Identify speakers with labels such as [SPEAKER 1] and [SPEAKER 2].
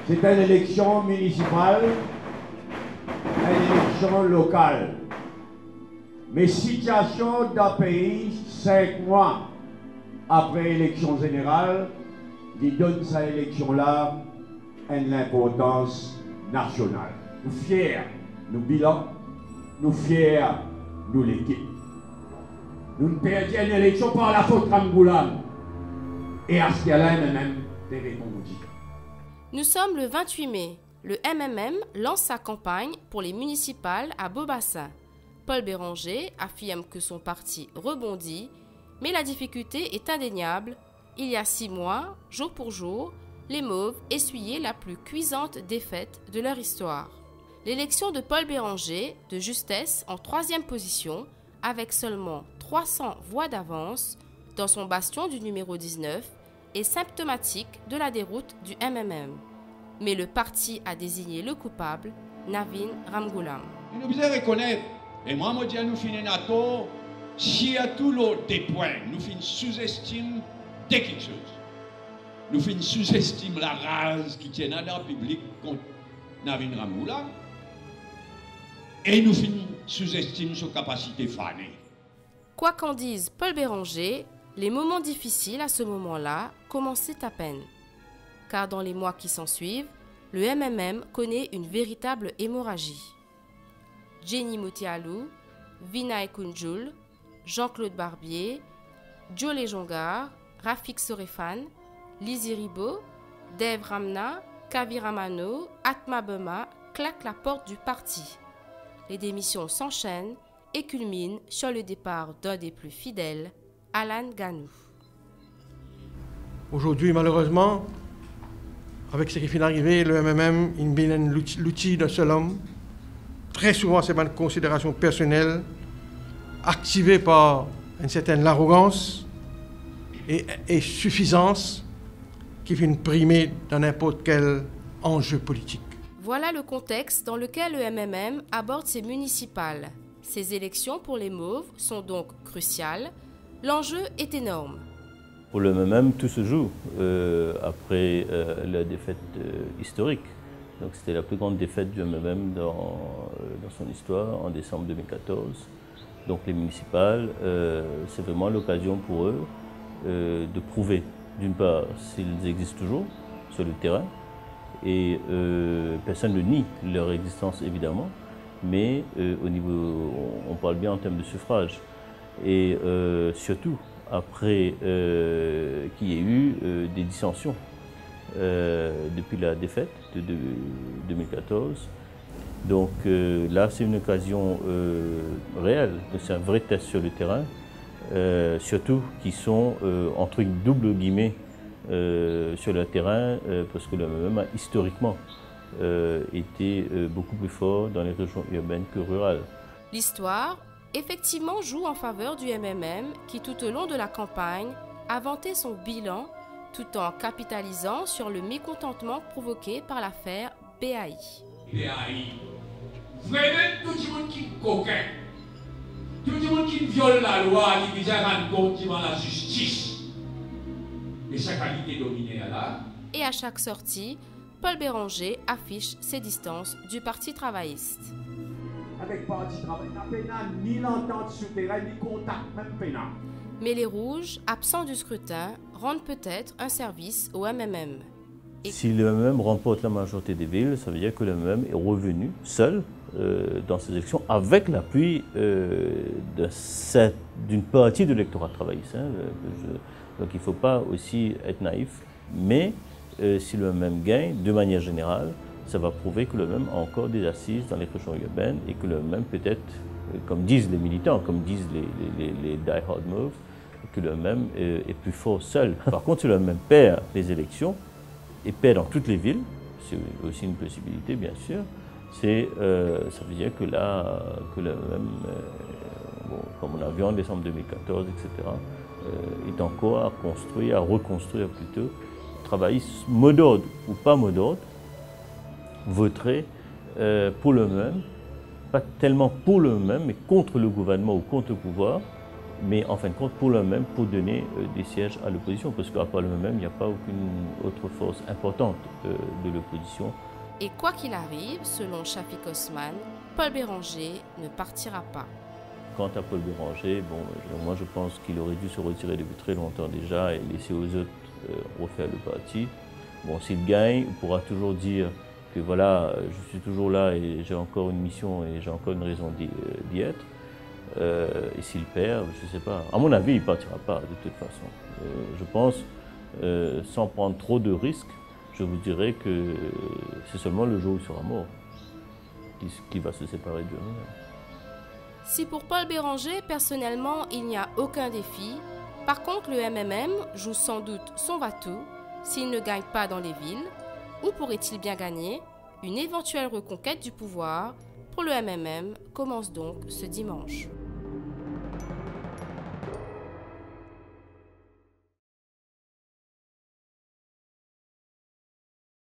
[SPEAKER 1] C'est une élection municipale, une élection locale. Mais situation d'un pays 5 mois après l'élection générale, il donne cette élection-là une importance nationale. Nous fiers, nous bilan, nous fiers, nous l'équipe. Nous perdons une élection par la faute Ramgoulam. Et à ce qu'il-là, même, des réponses.
[SPEAKER 2] Nous sommes le 28 mai. Le MMM lance sa campagne pour les municipales à Bobassa. Paul Béranger affirme que son parti rebondit, mais la difficulté est indéniable. Il y a 6 mois, jour pour jour, les Mauves essuyaient la plus cuisante défaite de leur histoire. L'élection de Paul Béranger, de justesse en 3e position, avec seulement 300 voix d'avance, dans son bastion du numéro 19, est symptomatique de la déroute du MMM. Mais le parti a désigné le coupable, Navin Ramgoolam.
[SPEAKER 3] Nous devons reconnaître, et moi, je dis, nous finissons à tort, si à tout l'autre des points, nous finissons sous-estime de quelque chose. Nous finissons sous-estime la race qui tient dans le public contre Navin Ramgoolam, et nous finissons sous-estime sa capacité fanée.
[SPEAKER 2] Quoi qu'en dise Paul Béranger, les moments difficiles à ce moment-là commençaient à peine. Car dans les mois qui s'ensuivent, le MMM connaît une véritable hémorragie. Jenny Moutialou, Vinay Kounjoul, Jean-Claude Barbier, Jolé Jongar, Rafik Sorefan, Lizzy Ribo, Dev Ramna, Kavi Ramano, Atma Bema claquent la porte du parti. Les démissions s'enchaînent et culminent sur le départ d'un des plus fidèles, Alan Ganou.
[SPEAKER 4] Aujourd'hui, malheureusement, avec ce qui vient d'arriver, le MMM, il est l'outil d'un seul homme. Très souvent, c'est une considération personnelle, activée par une certaine arrogance et suffisance qui vient primer dans n'importe quel enjeu politique.
[SPEAKER 2] Voilà le contexte dans lequel le MMM aborde ses municipales. Ces élections pour les Mauves sont donc cruciales. L'enjeu est énorme.
[SPEAKER 5] Pour le MMM, tout se joue après la défaite historique. Donc, c'était la plus grande défaite du MMM dans son histoire en décembre 2014. Donc les municipales, c'est vraiment l'occasion pour eux de prouver, d'une part, s'ils existent toujours sur le terrain. Et personne ne nie leur existence, évidemment. Mais au niveau, on parle bien en termes de suffrage. Et surtout, après qu'il y ait eu des dissensions depuis la défaite de 2014. Donc là, c'est une occasion réelle. C'est un vrai test sur le terrain, surtout qui sont entre double guillemets sur le terrain, parce que le MMM a historiquement été beaucoup plus fort dans les régions urbaines que rurales.
[SPEAKER 2] L'histoire, effectivement, joue en faveur du MMM qui, tout au long de la campagne, a vanté son bilan tout en capitalisant sur le mécontentement provoqué par l'affaire BAI.
[SPEAKER 3] BAI, vraiment tout le monde qui est coquin, tout le monde qui viole la loi, qui vise à rendre compte devant la justice. Et sa qualité dominée là.
[SPEAKER 2] Et à chaque sortie, Paul Béranger affiche ses distances du Parti travailliste.
[SPEAKER 1] Avec le Parti travailliste, ni l'entente souterraine, ni contact, même pénal.
[SPEAKER 2] Mais les Rouges, absents du scrutin, rendent peut-être un service au MMM.
[SPEAKER 5] Si le MMM remporte la majorité des villes, ça veut dire que le MMM est revenu seul dans ces élections avec l'appui d'une partie de l'électorat travailliste. Donc il ne faut pas aussi être naïf. Mais si le MMM gagne, de manière générale, ça va prouver que le MMM a encore des assises dans les régions urbaines et que le MMM peut-être, comme disent les militants, comme disent les die-hard Mauves, que le MMM est plus fort seul. Par contre, si le MMM perd les élections, et perd dans toutes les villes, c'est aussi une possibilité bien sûr, ça veut dire que là, que le MMM, comme on a vu en décembre 2014, etc., est encore à construire, à reconstruire plutôt. Travaillistes, mot d'ordre ou pas mot d'ordre, voteraient pour le MMM pas tellement pour le même, mais contre le gouvernement ou contre le pouvoir, mais en fin de compte pour le même, pour donner des sièges à l'opposition, parce qu'à part le même, il n'y a pas aucune autre force importante de l'opposition.
[SPEAKER 2] Et quoi qu'il arrive, selon Shafik Osman, Paul Béranger ne partira pas.
[SPEAKER 5] Quant à Paul Béranger, bon, moi je pense qu'il aurait dû se retirer depuis très longtemps déjà et laisser aux autres refaire le parti. Bon, s'il gagne, il pourra toujours dire que voilà, je suis toujours là et j'ai encore une mission et j'ai encore une raison d'y être. Et s'il perd, je ne sais pas. À mon avis, il ne partira pas de toute façon. Je pense, sans prendre trop de risques, je vous dirais que c'est seulement le jour où il sera mort qui va se séparer de lui.
[SPEAKER 2] Si pour Paul Béranger, personnellement, il n'y a aucun défi, par contre le MMM joue sans doute son va-tout s'il ne gagne pas dans les villes. Où pourrait-il bien gagner? Une éventuelle reconquête du pouvoir pour le MMM commence donc ce dimanche.